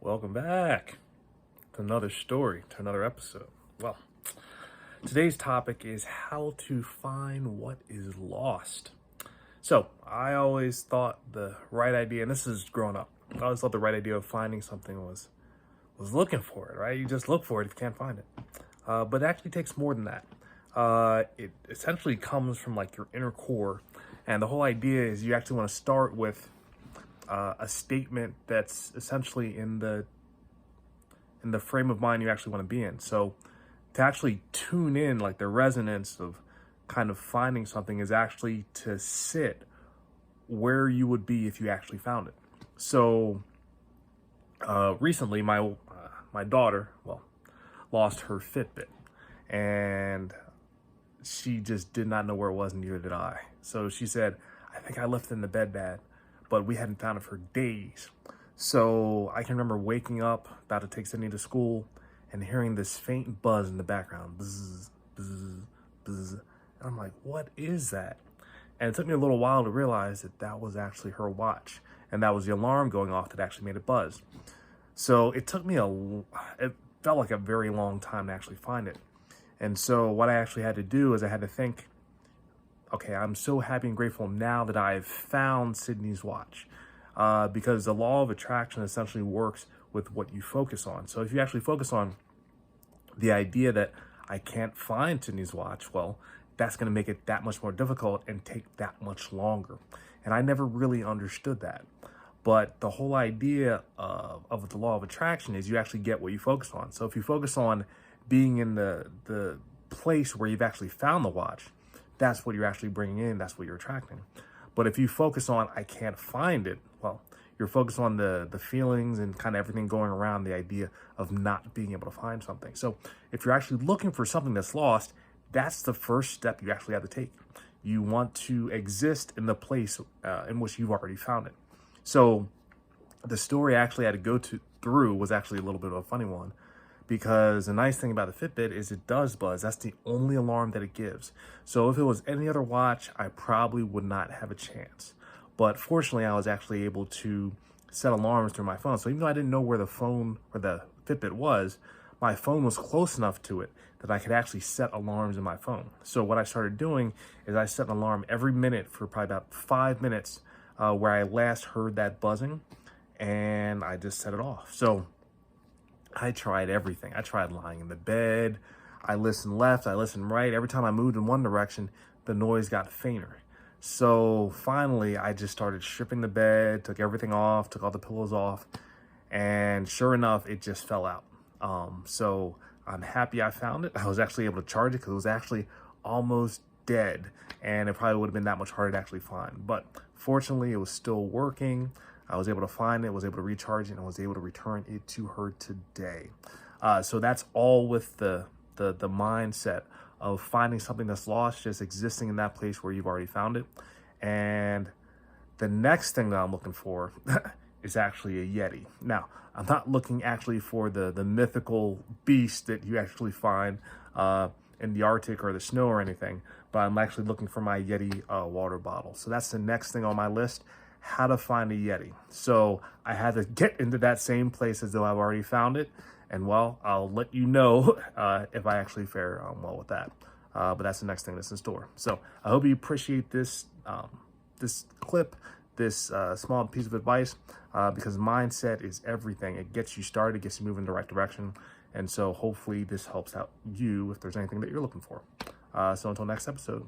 Welcome back to another story, to another episode. Well, today's topic is how to find what is lost. So, I always thought the right idea, and this is growing up, I always thought the right idea of finding something was looking for it, right? You just look for it if you can't find it. But it actually takes more than that. It essentially comes from like your inner core, and the whole idea is you actually want to start with a statement that's essentially in the frame of mind you actually want to be in. So to actually tune in, like the resonance of kind of finding something is actually to sit where you would be if you actually found it. So recently, my daughter, lost her Fitbit, and she just did not know where it was, and neither did I. So she said, "I think I left it in the bed, Dad," but we hadn't found it for days. So I can remember waking up, about to take Sydney to school, and hearing this faint buzz in the background. Buzz, buzz, buzz. And I'm like, what is that? And it took me a little while to realize that that was actually her watch. And that was the alarm going off that actually made it buzz. So it took me it felt like a very long time to actually find it. And so what I actually had to do is I had to think, okay, I'm so happy and grateful now that I've found Sydney's watch. Because the law of attraction essentially works with what you focus on. So if you actually focus on the idea that I can't find Sydney's watch, well, that's going to make it that much more difficult and take that much longer. And I never really understood that. But the whole idea of the law of attraction is you actually get what you focus on. So if you focus on being in the place where you've actually found the watch, that's what you're actually bringing in, that's what you're attracting. But if you focus on, I can't find it, well, you're focused on the feelings and kind of everything going around the idea of not being able to find something. So if you're actually looking for something that's lost, that's the first step you actually have to take. You want to exist in the place in which you've already found it. So the story I actually had to go through was actually a little bit of a funny one, because the nice thing about the Fitbit is it does buzz. That's the only alarm that it gives. So if it was any other watch, I probably would not have a chance. But fortunately, I was actually able to set alarms through my phone. So even though I didn't know where the phone or the Fitbit was, my phone was close enough to it that I could actually set alarms in my phone. So what I started doing is I set an alarm every minute for probably about 5 minutes where I last heard that buzzing, and I just set it off. So I tried everything. I tried lying in the bed. I listened left. I listened right. Every time I moved in one direction, the noise got fainter. So finally, I just started stripping the bed, took everything off, took all the pillows off, and sure enough, it just fell out. So I'm happy I found it. I was actually able to charge it because it was actually almost dead, and it probably would have been that much harder to actually find. But fortunately, it was still working. I was able to find it, was able to recharge it, and I was able to return it to her today. So that's all with the mindset of finding something that's lost, just existing in that place where you've already found it. And the next thing that I'm looking for is actually a Yeti. Now, I'm not looking actually for the mythical beast that you actually find in the Arctic or the snow or anything, but I'm actually looking for my Yeti water bottle. So that's the next thing on my list, how to find a Yeti. So I had to get into that same place as though I've already found it. And well, I'll let you know if I actually fare well with that. But that's the next thing that's in store. So I hope you appreciate this this clip, this small piece of advice, because mindset is everything. It gets you started, it gets you moving in the right direction. And so hopefully this helps out you if there's anything that you're looking for. So until next episode.